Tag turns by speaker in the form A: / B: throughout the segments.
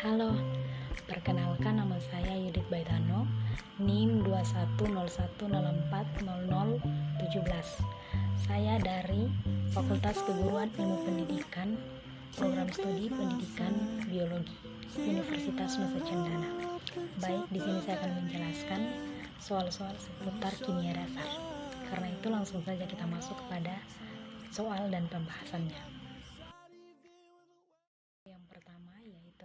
A: Halo, perkenalkan nama saya Yudit Baitano, NIM 2101040017. Saya dari Fakultas Keguruan Ilmu Pendidikan, Program Studi Pendidikan Biologi, Universitas Nusa Cendana. Baik, di sini saya akan menjelaskan soal-soal seputar kimia dasar. Karena itu langsung saja kita masuk kepada soal dan pembahasannya. Yang pertama yaitu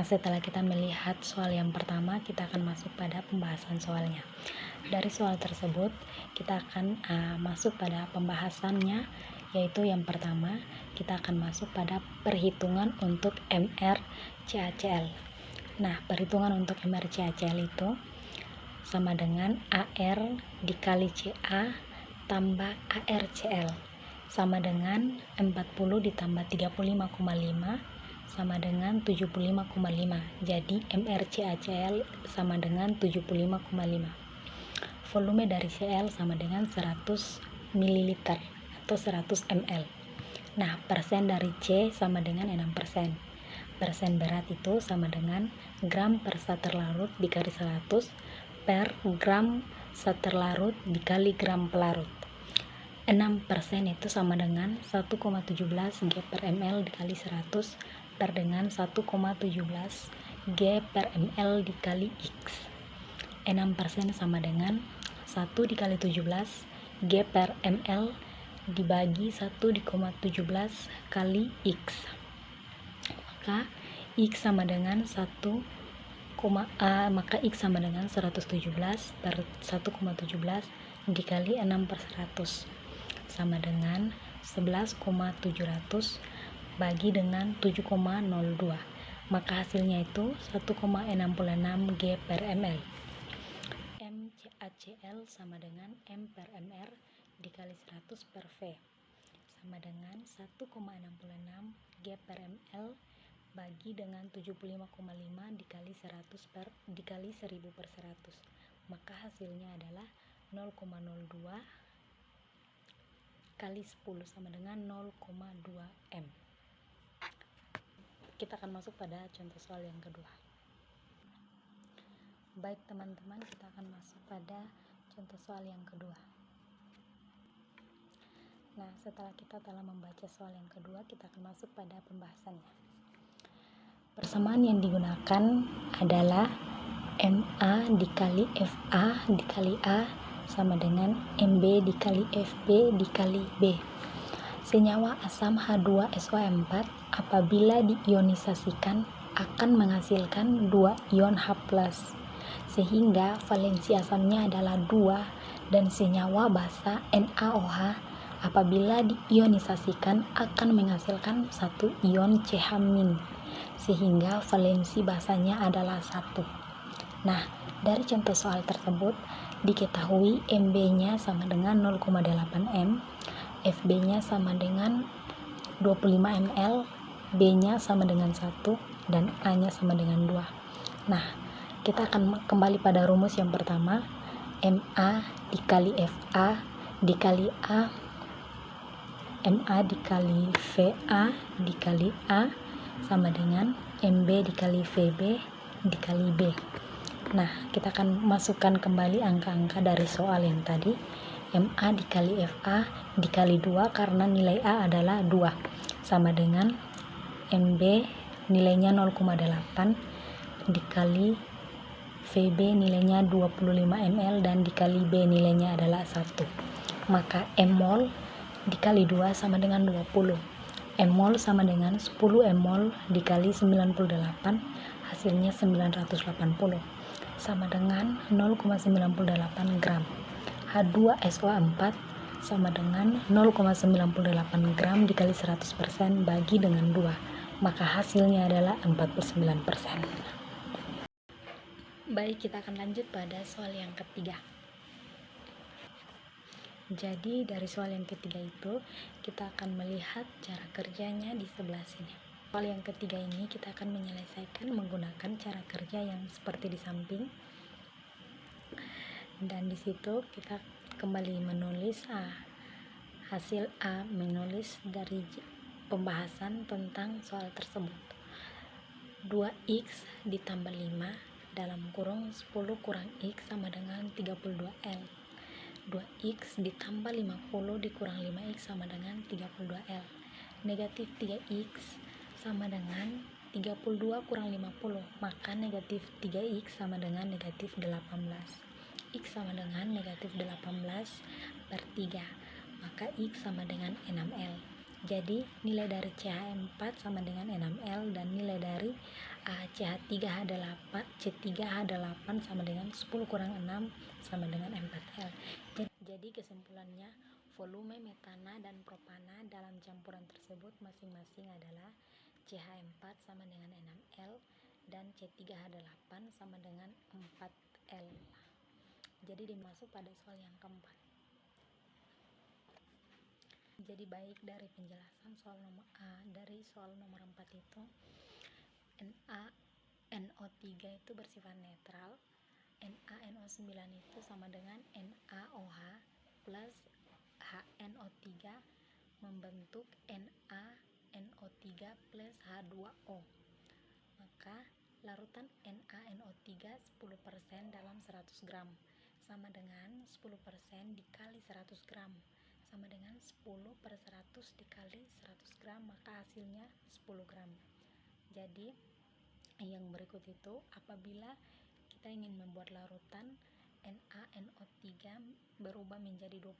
A: setelah kita melihat soal yang pertama, kita akan masuk pada pembahasan soalnya. Dari soal tersebut, kita akan masuk pada pembahasannya, yaitu yang pertama, kita akan masuk pada perhitungan untuk MrCaCl. Perhitungan untuk MrCaCl itu sama dengan AR dikali Ca tambah ArCl, sama dengan 40 ditambah 35,5 sama dengan 75,5. Jadi MrCaCl sama dengan 75,5. Volume dari Cl sama dengan 100 ml atau 100 ml. Persen dari C sama dengan 6%. Persen berat itu sama dengan gram per sater larut dikali 100 per gram sater larut dikali gram pelarut. 6% itu sama dengan 1,17 G per ml dikali 100 per dengan 1,17 G per ml dikali X. 6% sama dengan 1 dikali 17 G per ml dibagi 1,17 kali X. Maka X sama dengan 1,17 per 1,17 dikali 6 per 100 sama dengan 11,700 bagi dengan 7,02. Maka hasilnya itu 1,66 G per ml. MrCaCl sama dengan M per mr dikali 100 per V sama dengan 1,66 G per ml bagi dengan 75,5 dikali 100 per dikali 1000 per 100. Maka hasilnya adalah 0,02 kali 10 sama dengan 0,2 M. Kita akan masuk pada contoh soal yang kedua. Baik teman-teman, kita akan masuk pada contoh soal yang kedua. Setelah kita telah membaca soal yang kedua, kita akan masuk pada pembahasannya. Persamaan yang digunakan adalah MA dikali FA dikali A sama dengan MB dikali FB dikali B. Senyawa asam H2SO4 apabila diionisasikan akan menghasilkan 2 ion H+, sehingga valensi asamnya adalah 2, dan senyawa basa NaOH apabila diionisasikan akan menghasilkan 1 ion CH-, sehingga valensi basanya adalah 1. Dari contoh soal tersebut diketahui MB-nya sama dengan 0,8 M, FB-nya sama dengan 25 ml, B-nya sama dengan 1, dan A-nya sama dengan 2. Kita akan kembali pada rumus yang pertama, MA dikali FA dikali A, MA dikali VA dikali A sama dengan MB dikali VB dikali B. Kita akan masukkan kembali angka-angka dari soal yang tadi. MA dikali FA dikali 2 karena nilai A adalah 2 sama dengan MB nilainya 0,8 dikali VB nilainya 25 ml dan dikali B nilainya adalah 1. Maka M mol dikali 2 sama dengan 20. M mol sama dengan 10 M mol dikali 98, hasilnya 980 sama dengan 0,98 gram. H2SO4 sama dengan 0,98 gram dikali 100% bagi dengan 2, maka hasilnya adalah 49%. Baik, kita akan lanjut pada soal yang ketiga. Jadi dari soal yang ketiga itu kita akan melihat cara kerjanya di sebelah sini. Soal yang ketiga ini kita akan menyelesaikan menggunakan cara kerja yang seperti di samping. Dan di situ kita kembali menulis hasil A, menulis dari pembahasan tentang soal tersebut. 2x ditambah 5 dalam kurung 10 kurang x sama dengan 32L. 2x ditambah 50 dikurang 5x sama dengan 32L. Negatif 3x sama dengan 32 kurang 50, maka negatif 3x sama dengan negatif 18. X sama dengan negatif 18 per 3, maka X sama dengan 6L. Jadi nilai dari CH4 sama dengan 6L dan nilai dari C3H8 sama dengan 10 kurang 6 sama dengan 4L. Jadi kesimpulannya, volume metana dan propana dalam campuran tersebut masing-masing adalah CH4 sama dengan 6L dan C3H8 sama dengan 4L. Jadi dimasuk pada soal yang keempat. Jadi baik dari penjelasan dari soal nomor 4 itu, NaNO3 itu bersifat netral, NaNO9 itu sama dengan NaOH plus HNO3 membentuk NaNO3 plus H2O. Maka larutan NaNO3 10% dalam 100 gram sama dengan 10% dikali 100 gram sama dengan 10 per 100 dikali 100 gram, maka hasilnya 10 gram. Jadi yang berikut itu, apabila kita ingin membuat larutan NaNO3 berubah menjadi 20%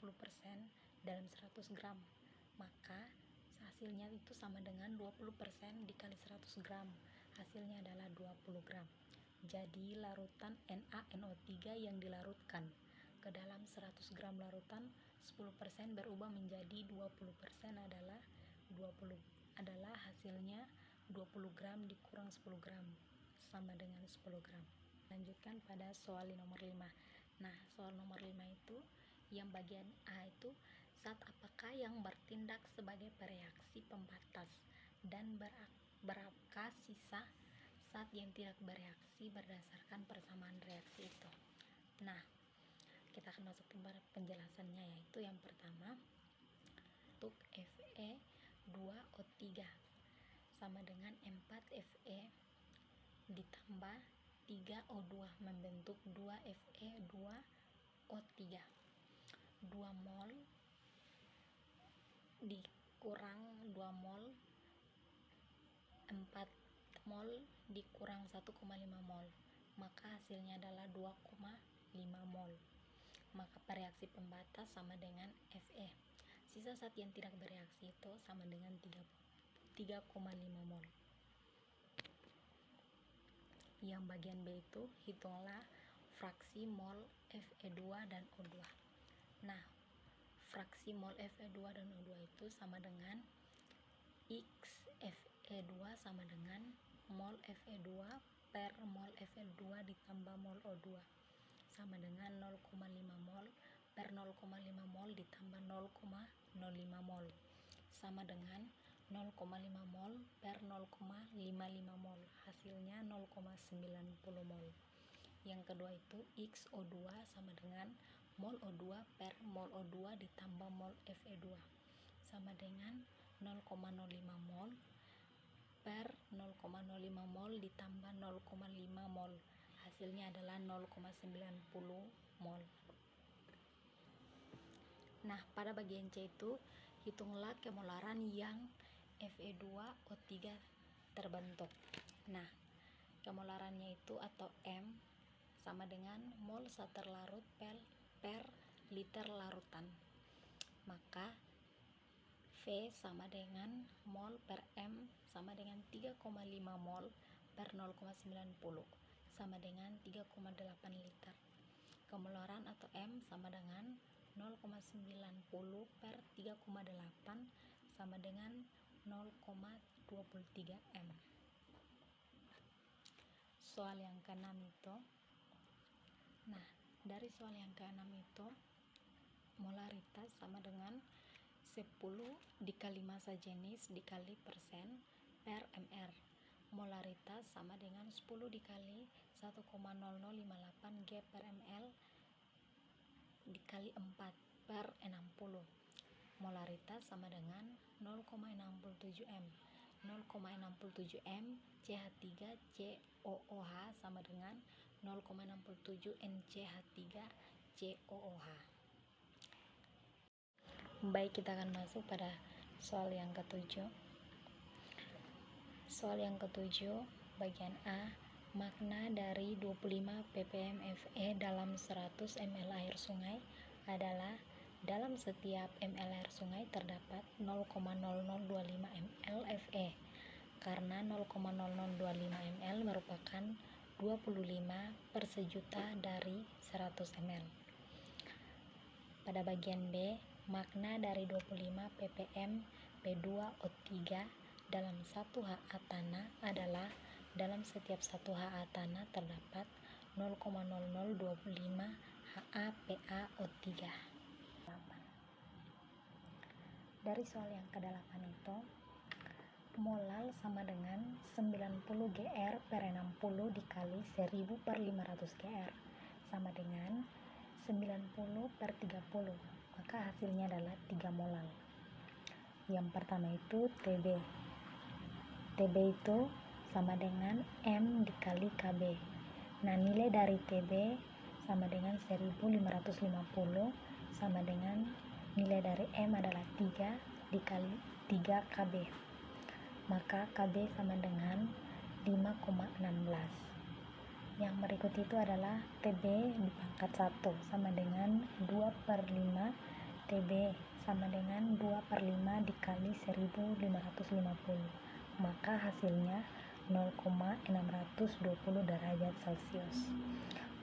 A: dalam 100 gram, maka hasilnya itu sama dengan 20% dikali 100 gram, hasilnya adalah 20 gram. Jadi larutan NaNO3 yang dilarutkan ke dalam 100 gram larutan 10% berubah menjadi 20% adalah hasilnya 20 gram dikurang 10 gram sama dengan 10 gram. Lanjutkan pada soal nomor 5. Nah, soal nomor 5 itu yang bagian A itu, zat apakah yang bertindak sebagai pereaksi pembatas dan berapakah sisa zat yang tidak bereaksi berdasarkan persamaan reaksi itu. Nah, kita akan masuk ke penjelasannya, yaitu yang pertama, untuk Fe2O3 sama dengan 4Fe ditambah 3O2 membentuk 2Fe2O3. 2 mol dikurang 2 mol, 4 mol dikurang 1,5 mol, maka hasilnya adalah 2,5 mol. Maka reaksi pembatas sama dengan Fe. Sisa zat yang tidak bereaksi itu sama dengan 3,5 mol. Yang bagian B itu, hitunglah fraksi mol Fe2 dan O2. Nah, fraksi mol Fe2 dan O2 itu sama dengan X Fe2 sama dengan mol Fe2 per mol Fe2 ditambah mol O2 sama dengan 0,5 mol per 0,5 mol ditambah 0,05 mol sama dengan 0,5 mol per 0,55 mol, hasilnya 0,90 mol. Yang kedua itu XO2 sama dengan mol O2 per mol O2 ditambah mol Fe2 sama dengan 0,05 mol per 0,05 mol ditambah 0,5 mol, hasilnya adalah 0,90 mol. Nah, pada bagian C itu, hitunglah kemolaran yang Fe2O3 terbentuk. Nah, kemolarannya itu atau M sama dengan mol zat terlarut per liter larutan. Maka V sama dengan mol per M sama dengan 3,5 mol per 0,90 sama dengan 3,8 liter. Kemolaran atau M sama dengan 0,90 per 3,8 sama dengan 0,23 M. Soal yang ke-6 itu, nah, dari soal yang ke-6 itu, molaritas sama dengan 10 dikali massa jenis dikali persen per mr. Molaritas sama dengan 10 dikali 1,0058 G per ml dikali 4 per 60. molaritas sama dengan 0,67 M. 0,67 M CH3 COOH sama dengan 0,67 NCH3 COOH. Baik, kita akan masuk pada soal yang ketujuh. Soal yang ketujuh, bagian A, makna dari 25 ppm Fe dalam 100 ml air sungai adalah dalam setiap ml air sungai terdapat 0,0025 ml Fe, karena 0,0025 ml merupakan 25 per sejuta dari 100 ml. Pada bagian B, makna dari 25 ppm P2O3 dalam 1 Ha tanah adalah dalam setiap 1 Ha tanah terdapat 0,0025 HaPaO3. Dari soal yang ke-8 itu, molal sama dengan 90 Gr per 60 dikali 1000 per 500 Gr sama dengan 90 per 30, maka hasilnya adalah 3 molal. Yang pertama itu TB. TB itu sama dengan M dikali KB. Nah, nilai dari TB sama dengan 1550 sama dengan nilai dari M adalah 3 dikali 3 KB. Maka KB sama dengan 5,16. Yang berikut itu adalah TB di pangkat 1 sama dengan 2 per 5 TB sama dengan 2 per 5 dikali 1550, maka hasilnya 0,620 derajat Celcius.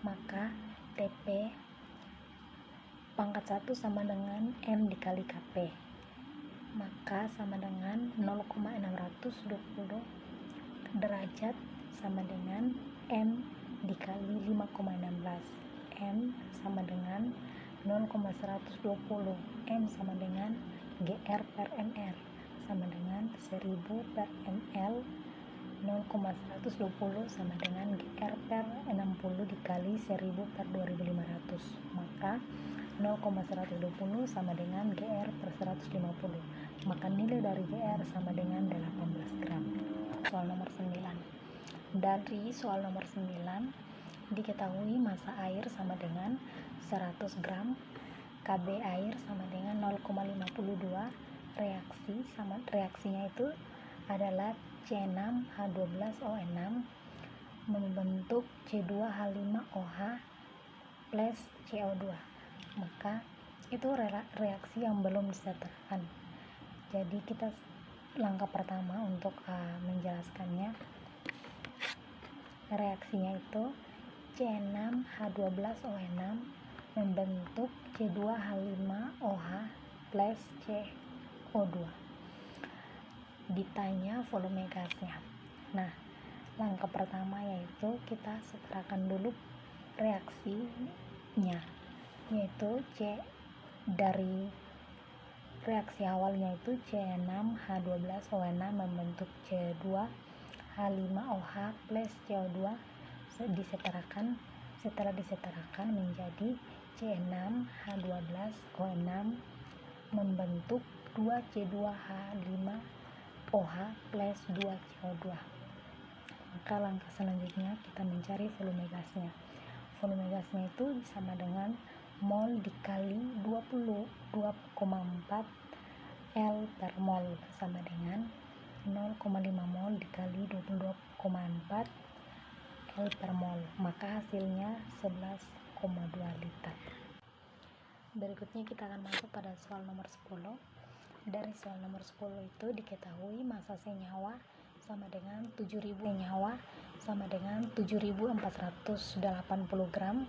A: Maka TP pangkat 1 sama dengan M dikali KP, maka sama dengan 0,620 derajat sama dengan M dikali 5,16. M sama dengan 0,120. M sama dengan GR per MR sama dengan 1000 per ML. 0,120 sama dengan GR per 60 dikali 1000 per 2500, maka 0,120 sama dengan GR per 150, maka nilai dari GR sama dengan 18 gram. Soal nomor 9. Dari soal nomor 9, diketahui massa air sama dengan 100 gram, KB air sama dengan 0,52, reaksinya itu adalah C6H12O6 membentuk C2H5OH plus CO2, maka itu reaksi yang belum disetarakan. Jadi kita langkah pertama untuk menjelaskannya, reaksinya itu C6H12O6 membentuk C2H5OH plus CO2. Ditanya volume gasnya. Nah, langkah pertama yaitu kita setarakan dulu reaksinya, yaitu C dari reaksi awalnya itu C6H12O6 membentuk C2H5OH plus CO2 disetarakan. Setelah disetarakan menjadi C6H12O6 membentuk 2C2H5OH plus 2CO2. Maka langkah selanjutnya kita mencari volume gasnya. Volume gasnya itu sama dengan mol dikali 22,4 L per mol sama dengan 0,5 mol dikali 22,4 L per mol, maka hasilnya 11,2 liter. Berikutnya kita akan masuk pada soal nomor 10. Dari soal nomor 10 itu diketahui massa senyawa sama dengan 7000 senyawa sama dengan 7480 gram,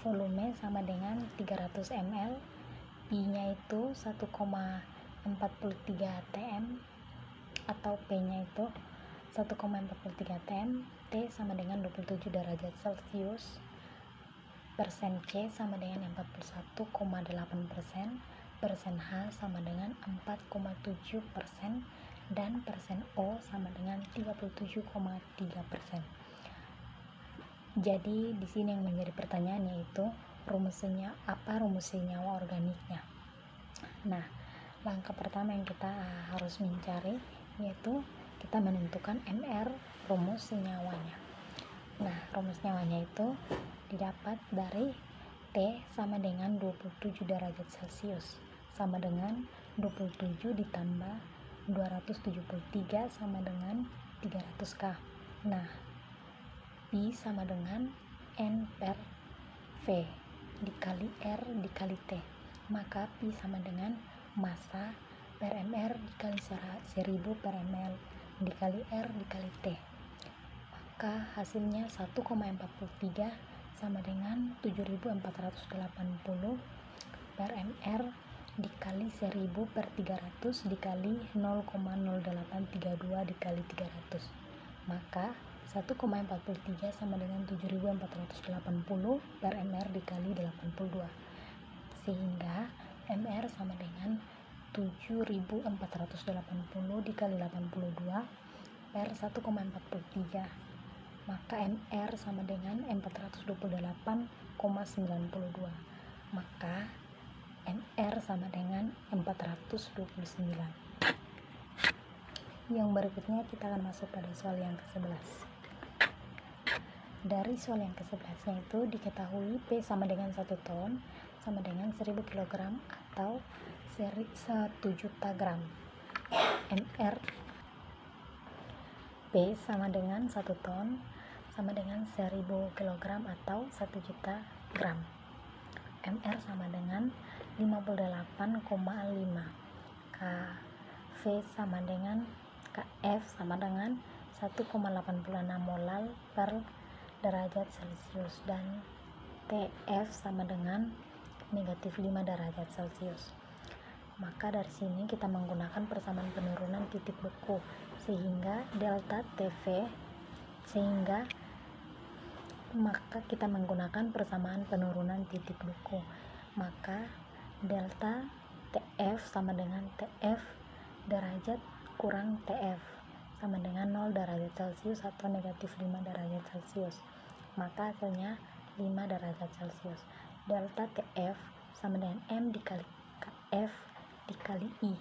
A: volume sama dengan 300 ml, I-nya itu 1,43 atm atau P-nya itu 1,43 atm, T sama dengan 27 derajat Celcius, persen C sama dengan 41,8%, persen H sama dengan 4,7%, dan persen O sama dengan 37,3%. Jadi di sini yang menjadi pertanyaan yaitu rumus senyawa organiknya. Nah, Langkah pertama yang kita harus mencari yaitu kita menentukan MR, rumus senyawanya. Nah, rumus nyawanya itu didapat dari T sama dengan 27 derajat Celcius sama dengan 27 ditambah 273 sama dengan 300K. Nah, Pi sama dengan N per V dikali R dikali T. Maka Pi sama dengan massa per mR dikali 1000 per ml dikali R dikali T. Maka hasilnya 1,43 sama dengan 7480 per mR dikali 1000 per 300 dikali 0,0832 dikali 300. Maka 1,43 sama dengan 7480 per mR dikali 82, sehingga mR sama dengan 7480 dikali 82 per 1,43. Maka mR sama dengan 428,92. Maka mR sama dengan 429. Yang berikutnya kita akan masuk pada soal yang ke-11. Dari soal yang ke-11 itu diketahui P sama dengan 1 ton sama dengan 1000 kg atau 1 juta gram. MR P sama dengan 1 ton sama dengan 1000 kg atau 1 juta gram. MR sama dengan 58,5. KV sama dengan KF sama dengan 1,86 molal per derajat Celcius dan TF sama dengan negatif 5 derajat Celcius. Maka dari sini kita menggunakan persamaan penurunan titik beku sehingga delta TV maka kita menggunakan persamaan penurunan titik beku. Maka delta TF sama dengan TF derajat kurang TF sama dengan 0 derajat Celcius atau negatif 5 derajat Celcius. Maka hasilnya 5 derajat Celcius. Delta TF sama dengan M dikali KF dikali I.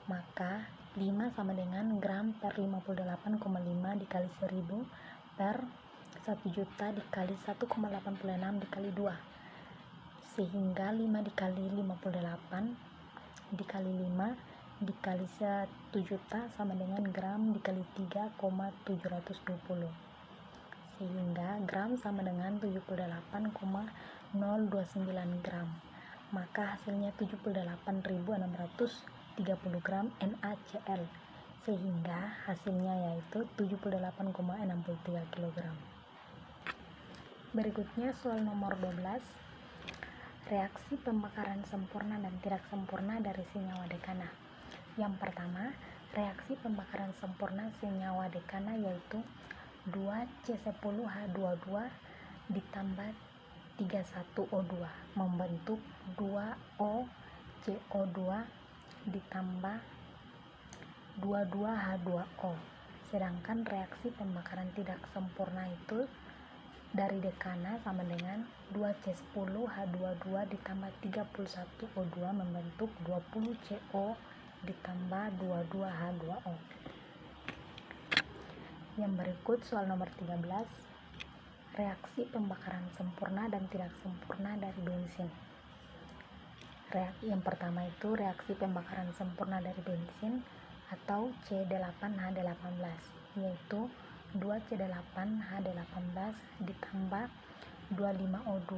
A: Maka 5 sama dengan gram per 58,5 dikali 1000 per 1 juta dikali 1,86 dikali 2. Sehingga 5 dikali 58 dikali 5 dikali 1 juta sama dengan gram dikali 3,720, sehingga gram sama dengan 78,029 gram. Maka hasilnya 78.630 gram NaCl, sehingga hasilnya yaitu 78,63 kg. Berikutnya soal nomor 12. Reaksi pembakaran sempurna dan tidak sempurna dari senyawa dekana. Yang pertama, reaksi pembakaran sempurna senyawa dekana yaitu 2C10H22 ditambah 31O2 membentuk 2OCO2 ditambah 22H2O. Sedangkan reaksi pembakaran tidak sempurna itu dari dekana sama dengan 2C10H22 ditambah 31O2 membentuk 20CO ditambah 22H2O. Yang berikut soal nomor 13. Reaksi pembakaran sempurna dan tidak sempurna dari bensin. Yang pertama itu reaksi pembakaran sempurna dari bensin atau C8H18 yaitu 2C8H18 ditambah 25O2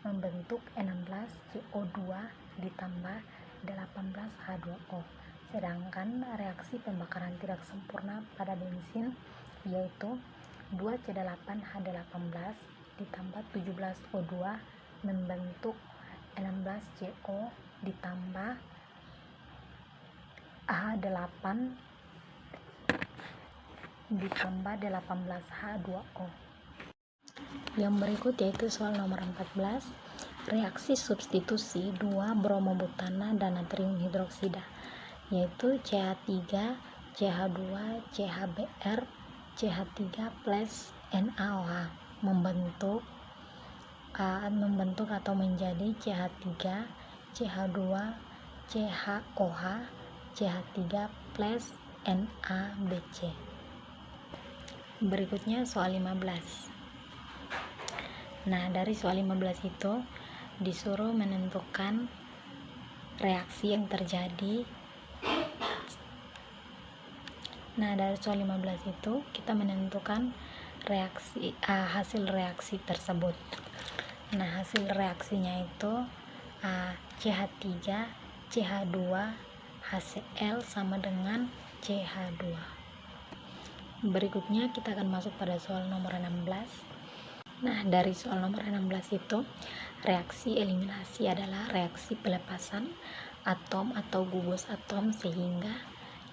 A: membentuk 16CO2 ditambah 18H2O. Sedangkan reaksi pembakaran tidak sempurna pada bensin yaitu 2C8H18 ditambah 17O2 membentuk 16CO ditambah H8 ditambah 18H2O. Yang berikut yaitu soal nomor 14. Reaksi substitusi 2 bromobutana dan natrium hidroksida yaitu CH3, CH2, CHBr, CH3 plus NaOH membentuk atau menjadi CH3, CH2, CHOH, CH3 plus NaBC. Berikutnya soal 15. Nah, dari soal 15 itu disuruh menentukan reaksi yang terjadi. Nah, dari soal 15 itu kita menentukan hasil reaksi tersebut. Nah, hasil reaksinya itu CH3 CH2 HCl sama dengan CH2. Berikutnya kita akan masuk pada soal nomor 16. Nah, dari soal nomor 16 itu reaksi eliminasi adalah reaksi pelepasan atom atau gugus atom sehingga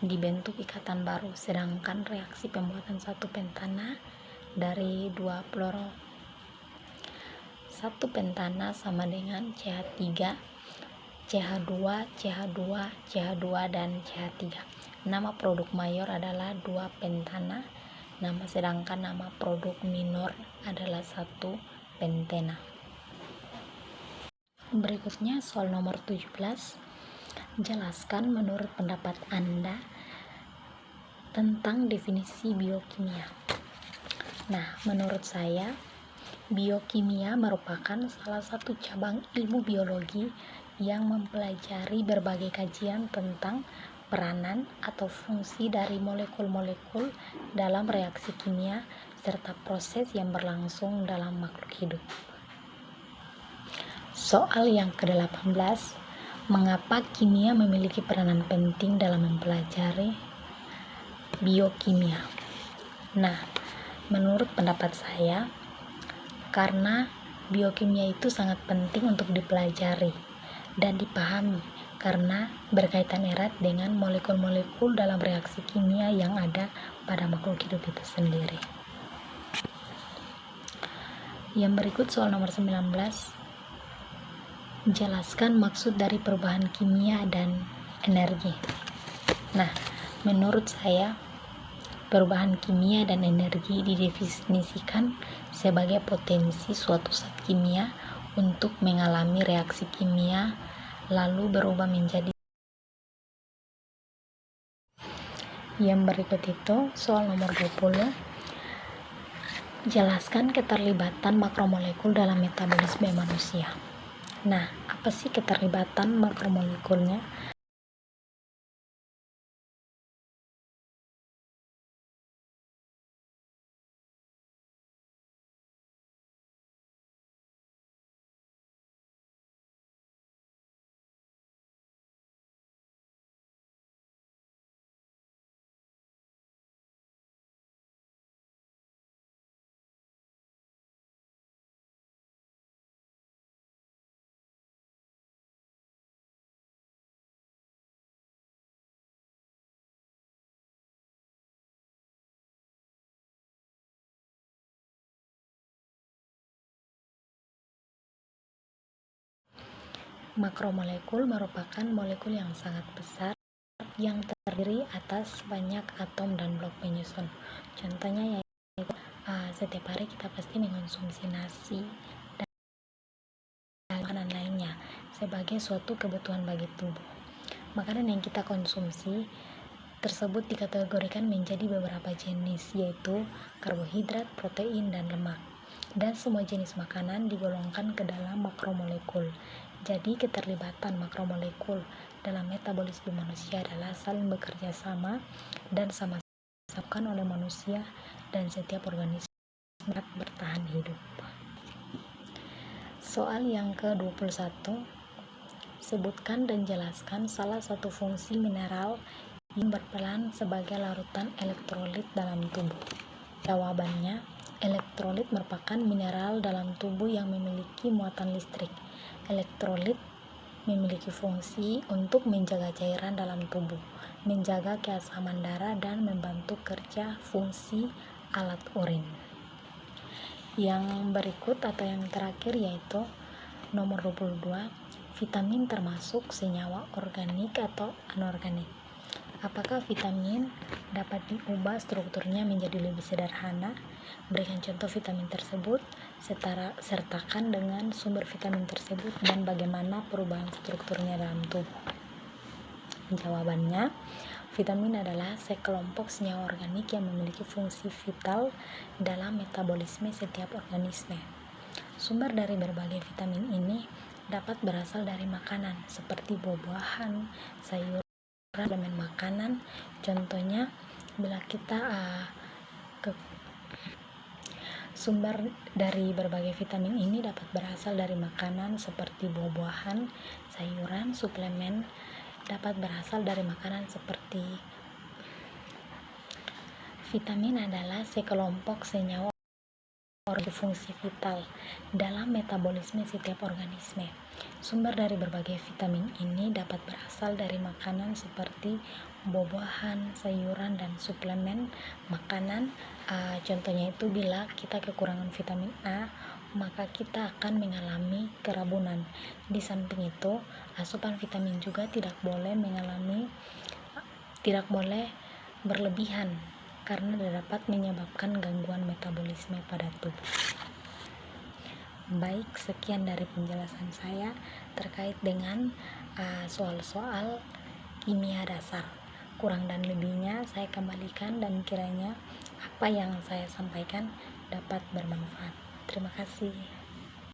A: dibentuk ikatan baru, sedangkan reaksi pembuatan satu pentana dari dua fluoro satu pentana sama dengan CH3 CH2, CH2, CH2, dan CH3. Nama produk mayor adalah 2 pentana, sedangkan nama produk minor adalah 1 pentena. Berikutnya soal nomor 17. Jelaskan menurut pendapat Anda tentang definisi biokimia. Nah, menurut saya, biokimia merupakan salah satu cabang ilmu biologi yang mempelajari berbagai kajian tentang peranan atau fungsi dari molekul-molekul dalam reaksi kimia serta proses yang berlangsung dalam makhluk hidup. Soal yang ke-18, mengapa kimia memiliki peranan penting dalam mempelajari biokimia? Nah, menurut pendapat saya, karena biokimia itu sangat penting untuk dipelajari dan dipahami karena berkaitan erat dengan molekul-molekul dalam reaksi kimia yang ada pada makhluk hidup itu sendiri. Yang berikut soal nomor 19. Jelaskan maksud dari perubahan kimia dan energi. Nah, menurut saya, perubahan kimia dan energi didefinisikan sebagai potensi suatu zat kimia untuk mengalami reaksi kimia lalu berubah menjadi. Yang berikut itu soal nomor 20. Jelaskan keterlibatan makromolekul dalam metabolisme manusia. Nah, apa sih keterlibatan makromolekulnya? Makromolekul merupakan molekul yang sangat besar yang terdiri atas banyak atom dan blok penyusun. Contohnya yaitu setiap hari kita pasti mengonsumsi nasi dan makanan lainnya sebagai suatu kebutuhan bagi tubuh. Makanan yang kita konsumsi tersebut dikategorikan menjadi beberapa jenis, yaitu karbohidrat, protein, dan lemak. Dan semua jenis makanan digolongkan ke dalam makromolekul. Jadi keterlibatan makromolekul dalam metabolisme manusia adalah saling bekerja sama dan sama-sama oleh manusia dan setiap organisme bertahan hidup. Soal yang ke-21, sebutkan dan jelaskan salah satu fungsi mineral yang berperan sebagai larutan elektrolit dalam tubuh. Jawabannya, elektrolit merupakan mineral dalam tubuh yang memiliki muatan listrik. Elektrolit memiliki fungsi untuk menjaga cairan dalam tubuh, menjaga keasaman darah, dan membantu kerja fungsi alat urin. Yang berikut atau yang terakhir yaitu nomor 22, vitamin termasuk senyawa organik atau anorganik. Apakah vitamin dapat diubah strukturnya menjadi lebih sederhana? Berikan contoh vitamin tersebut, sertakan dengan sumber vitamin tersebut dan bagaimana perubahan strukturnya dalam tubuh. Jawabannya, vitamin adalah sekelompok senyawa organik yang memiliki fungsi vital dalam metabolisme setiap organisme. Sumber dari berbagai vitamin ini dapat berasal dari makanan seperti buah-buahan, sayuran, suplemen makanan. Contohnya, bila kita sumber dari berbagai vitamin ini dapat berasal dari makanan seperti buah-buahan, sayuran, suplemen dapat berasal dari makanan seperti vitamin adalah sekelompok senyawa berfungsi vital dalam metabolisme setiap organisme. Sumber dari berbagai vitamin ini dapat berasal dari makanan seperti buah-buahan, sayuran, dan suplemen makanan. Contohnya itu bila kita kekurangan vitamin A, maka kita akan mengalami kerabunan. Di samping itu, asupan vitamin juga tidak boleh berlebihan karena dapat menyebabkan gangguan metabolisme pada tubuh. Baik, sekian dari penjelasan saya terkait dengan soal-soal kimia dasar. Kurang dan lebihnya saya kembalikan dan kiranya apa yang saya sampaikan dapat bermanfaat. Terima kasih.